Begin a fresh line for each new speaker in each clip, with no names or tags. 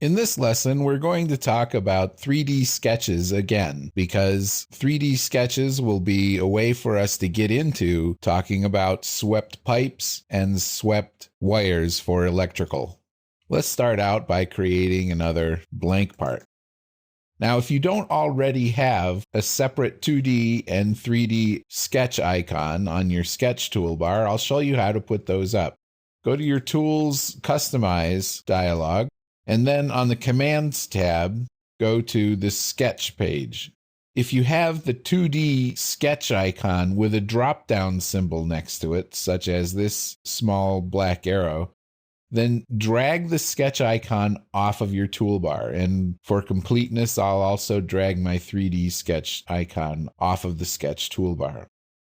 In this lesson, we're going to talk about 3D sketches again, because 3D sketches will be a way for us to get into talking about swept pipes and swept wires for electrical. Let's start out by creating another blank part. Now, if you don't already have a separate 2D and 3D sketch icon on your sketch toolbar, I'll show you how to put those up. Go to your Tools, Customize dialog, and then on the Commands tab, go to the Sketch page. If you have the 2D sketch icon with a drop-down symbol next to it, such as this small black arrow, then drag the sketch icon off of your toolbar. And for completeness, I'll also drag my 3D sketch icon off of the sketch toolbar.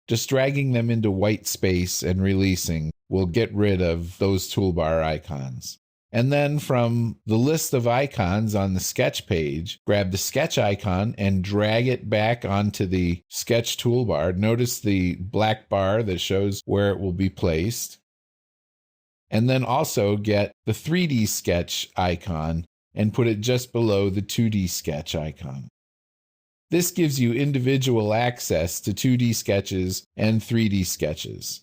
Just dragging them into white space and releasing will get rid of those toolbar icons. And then from the list of icons on the sketch page, grab the sketch icon and drag it back onto the sketch toolbar. Notice the black bar that shows where it will be placed. And then also get the 3D sketch icon and put it just below the 2D sketch icon. This gives you individual access to 2D sketches and 3D sketches.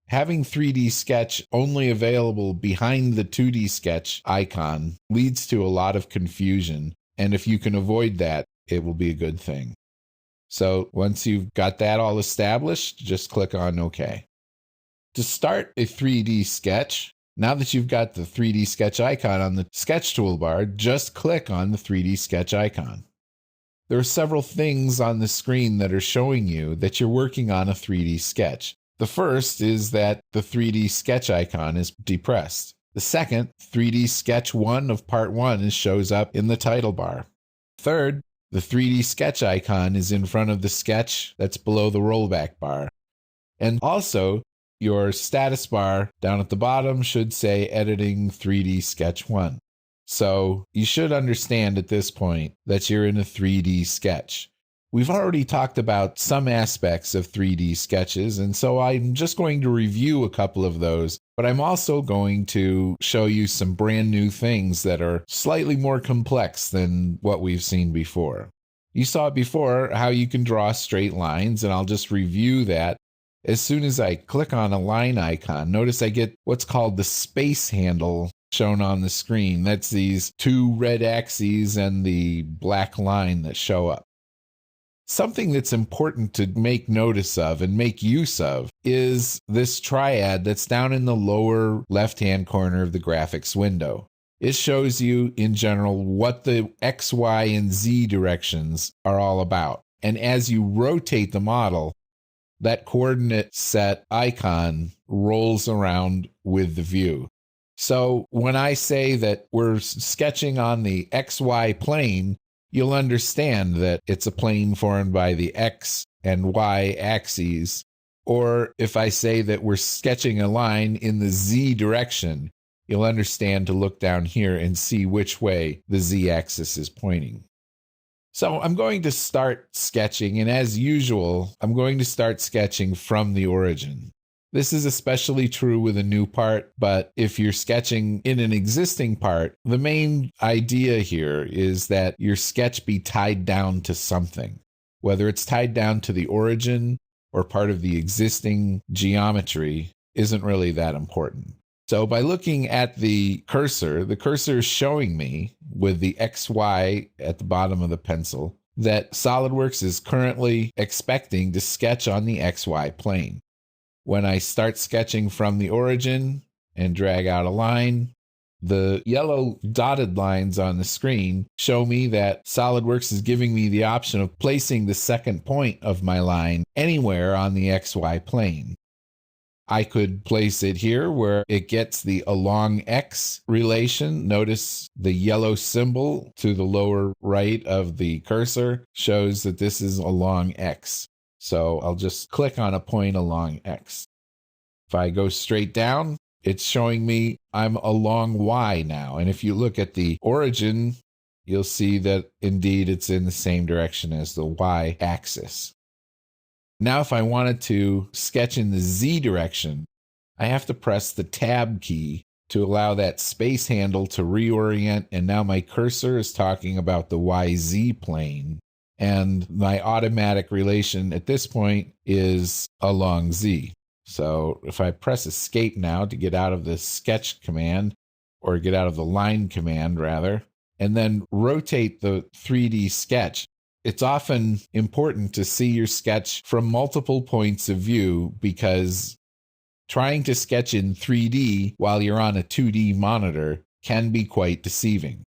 Having 3D sketch only available behind the 2D sketch icon leads to a lot of confusion, and if you can avoid that, it will be a good thing. So once you've got that all established, just click on OK. To start a 3D sketch, now that you've got the 3D sketch icon on the sketch toolbar, just click on the 3D sketch icon. There are several things on the screen that are showing you that you're working on a 3D sketch. The first is that the 3D sketch icon is depressed. The second, 3D sketch 1 of part 1 shows up in the title bar. Third, the 3D sketch icon is in front of the sketch that's below the rollback bar. And also, your status bar down at the bottom should say Editing 3D Sketch 1. So you should understand at this point that you're in a 3D sketch. We've already talked about some aspects of 3D sketches, and so I'm just going to review a couple of those, but I'm also going to show you some brand new things that are slightly more complex than what we've seen before. You saw before how you can draw straight lines, and I'll just review that. As soon as I click on a line icon, notice I get what's called the space handle shown on the screen. That's these two red axes and the black line that show up. Something that's important to make notice of and make use of is this triad that's down in the lower left-hand corner of the graphics window. It shows you, in general, what the X, Y, and Z directions are all about. And as you rotate the model, that coordinate set icon rolls around with the view. So when I say that we're sketching on the XY plane, you'll understand that it's a plane formed by the X and Y axes. Or if I say that we're sketching a line in the Z direction, you'll understand to look down here and see which way the Z axis is pointing. So I'm going to start sketching, and as usual, I'm going to start sketching from the origin. This is especially true with a new part, but if you're sketching in an existing part, the main idea here is that your sketch be tied down to something. Whether it's tied down to the origin or part of the existing geometry isn't really that important. So by looking at the cursor is showing me with the XY at the bottom of the pencil that SOLIDWORKS is currently expecting to sketch on the XY plane. When I start sketching from the origin and drag out a line, the yellow dotted lines on the screen show me that SOLIDWORKS is giving me the option of placing the second point of my line anywhere on the XY plane. I could place it here where it gets the along X relation. Notice the yellow symbol to the lower right of the cursor shows that this is along X. So I'll just click on a point along X. If I go straight down, it's showing me I'm along Y now. And if you look at the origin, you'll see that indeed it's in the same direction as the Y axis. Now, if I wanted to sketch in the Z direction, I have to press the Tab key to allow that space handle to reorient. And now my cursor is talking about the YZ plane. And my automatic relation at this point is along Z. So if I press escape now to get out of the sketch command, or get out of the line command rather, and then rotate the 3D sketch, it's often important to see your sketch from multiple points of view, because trying to sketch in 3D while you're on a 2D monitor can be quite deceiving.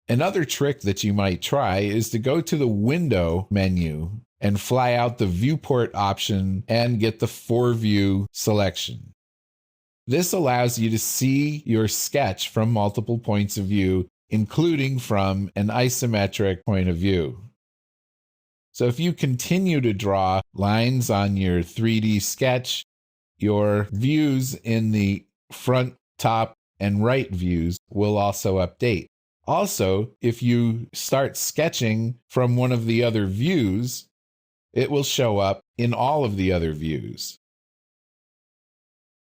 Another trick that you might try is to go to the Window menu and fly out the Viewport option and get the 4-view selection. This allows you to see your sketch from multiple points of view, including from an isometric point of view. So if you continue to draw lines on your 3D sketch, your views in the front, top, and right views will also update. Also, if you start sketching from one of the other views, it will show up in all of the other views.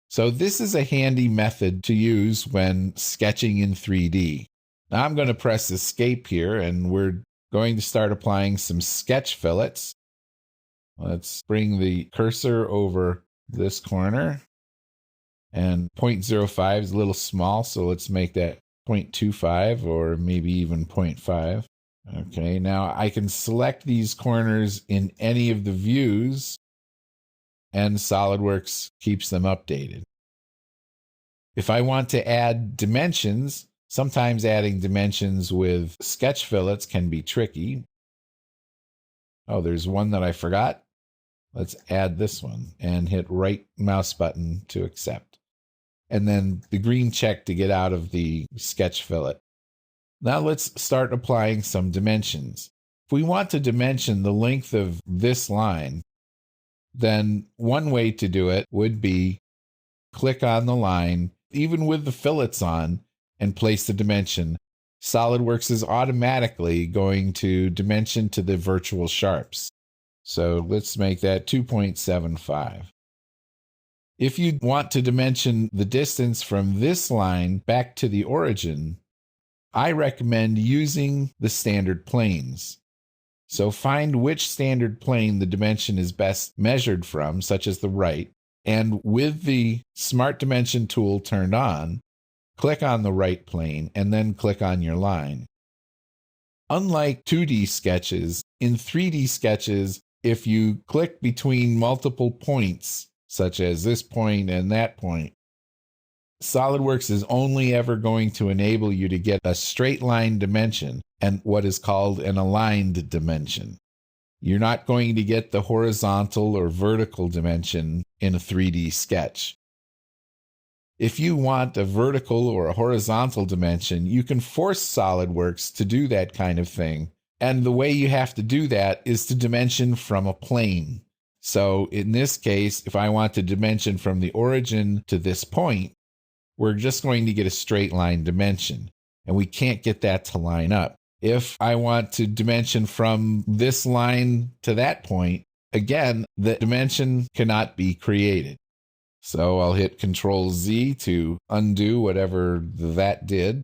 So this is a handy method to use when sketching in 3D. Now I'm going to press escape here, and we're going to start applying some sketch fillets. Let's bring the cursor over this corner, and 0.05 is a little small, so let's make that 0.25 or maybe even 0.5. Okay, now I can select these corners in any of the views, and SOLIDWORKS keeps them updated. If I want to add dimensions, sometimes adding dimensions with sketch fillets can be tricky. Oh, there's one that I forgot. Let's add this one and hit right mouse button to accept. And then the green check to get out of the sketch fillet. Now let's start applying some dimensions. If we want to dimension the length of this line, then one way to do it would be click on the line, even with the fillets on, and place the dimension. SOLIDWORKS is automatically going to dimension to the virtual sharps. So let's make that 2.75. If you want to dimension the distance from this line back to the origin, I recommend using the standard planes. So find which standard plane the dimension is best measured from, such as the right, and with the Smart Dimension tool turned on, click on the right plane and then click on your line. Unlike 2D sketches, in 3D sketches, if you click between multiple points, such as this point and that point, SOLIDWORKS is only ever going to enable you to get a straight line dimension and what is called an aligned dimension. You're not going to get the horizontal or vertical dimension in a 3D sketch. If you want a vertical or a horizontal dimension, you can force SOLIDWORKS to do that kind of thing. And the way you have to do that is to dimension from a plane. So in this case, if I want to dimension from the origin to this point, we're just going to get a straight line dimension, and we can't get that to line up. If I want to dimension from this line to that point, again, the dimension cannot be created. So I'll hit Control Z to undo whatever that did.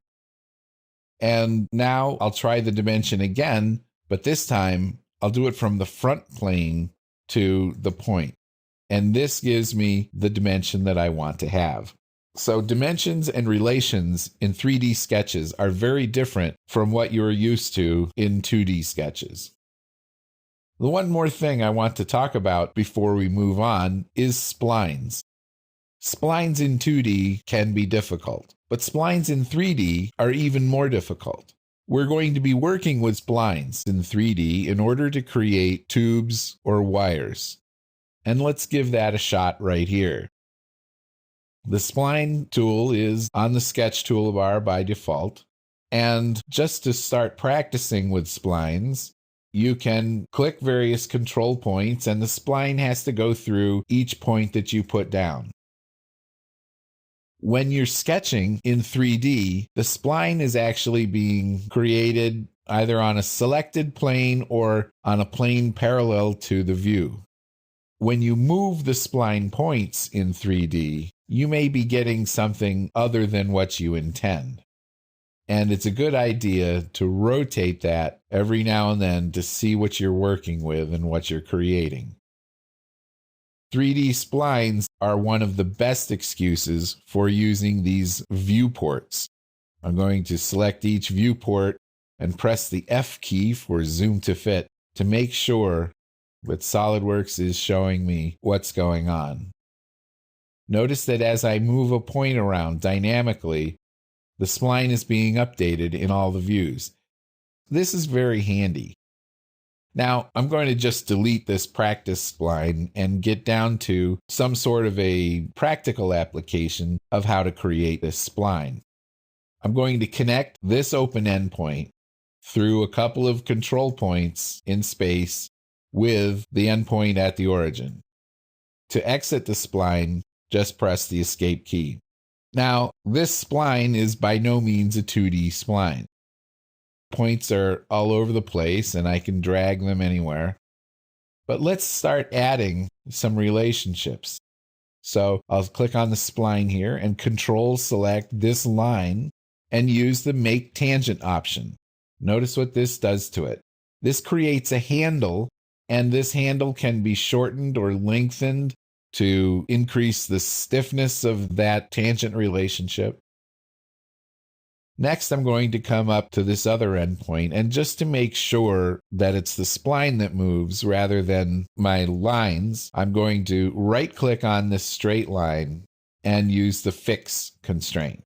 And now I'll try the dimension again, but this time I'll do it from the front plane to the point. And this gives me the dimension that I want to have. So dimensions and relations in 3D sketches are very different from what you're used to in 2D sketches. The one more thing I want to talk about before we move on is splines. Splines in 2D can be difficult, but splines in 3D are even more difficult. We're going to be working with splines in 3D in order to create tubes or wires. And let's give that a shot right here. The spline tool is on the sketch toolbar by default. And just to start practicing with splines, you can click various control points, and the spline has to go through each point that you put down. When you're sketching in 3D, the spline is actually being created either on a selected plane or on a plane parallel to the view. When you move the spline points in 3D, you may be getting something other than what you intend. And it's a good idea to rotate that every now and then to see what you're working with and what you're creating. 3D splines are one of the best excuses for using these viewports. I'm going to select each viewport and press the F key for zoom to fit to make sure that SOLIDWORKS is showing me what's going on. Notice that as I move a point around dynamically, the spline is being updated in all the views. This is very handy. Now, I'm going to just delete this practice spline and get down to some sort of a practical application of how to create this spline. I'm going to connect this open endpoint through a couple of control points in space with the endpoint at the origin. To exit the spline, just press the escape key. Now, this spline is by no means a 2D spline. Points are all over the place and I can drag them anywhere. But let's start adding some relationships. So I'll click on the spline here and Control select this line and use the Make Tangent option. Notice what this does to it. This creates a handle, and this handle can be shortened or lengthened to increase the stiffness of that tangent relationship. Next, I'm going to come up to this other endpoint, and just to make sure that it's the spline that moves rather than my lines, I'm going to right-click on this straight line and use the Fix constraint.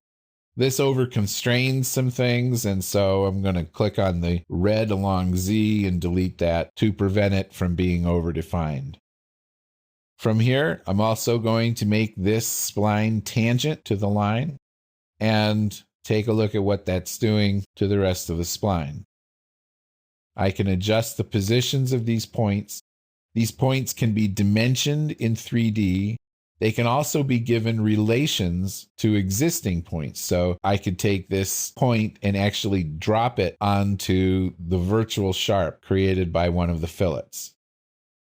This over-constrains some things, and so I'm going to click on the red along Z and delete that to prevent it from being over-defined. From here, I'm also going to make this spline tangent to the line and take a look at what that's doing to the rest of the spline. I can adjust the positions of these points. These points can be dimensioned in 3D. They can also be given relations to existing points. So I could take this point and actually drop it onto the virtual sharp created by one of the fillets.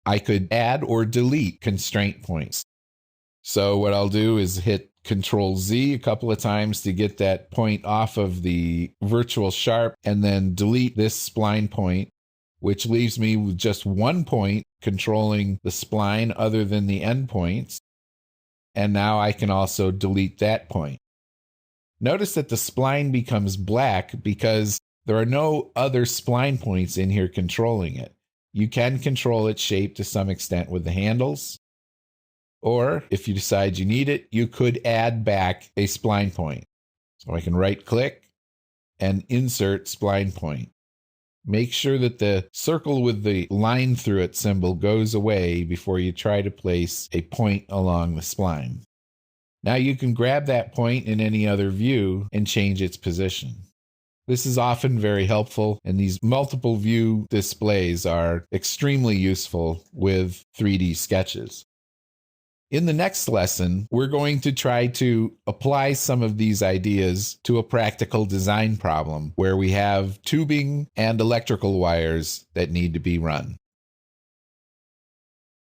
I could add or delete constraint points. So what I'll do is hit Control Z a couple of times to get that point off of the virtual sharp and then delete this spline point, which leaves me with just one point controlling the spline other than the endpoints. And now I can also delete that point. Notice that the spline becomes black because there are no other spline points in here controlling it. You can control its shape to some extent with the handles. Or if you decide you need it, you could add back a spline point. So I can right-click and insert spline point. Make sure that the circle with the line through it symbol goes away before you try to place a point along the spline. Now you can grab that point in any other view and change its position. This is often very helpful, and these multiple view displays are extremely useful with 3D sketches. In the next lesson, we're going to try to apply some of these ideas to a practical design problem where we have tubing and electrical wires that need to be run.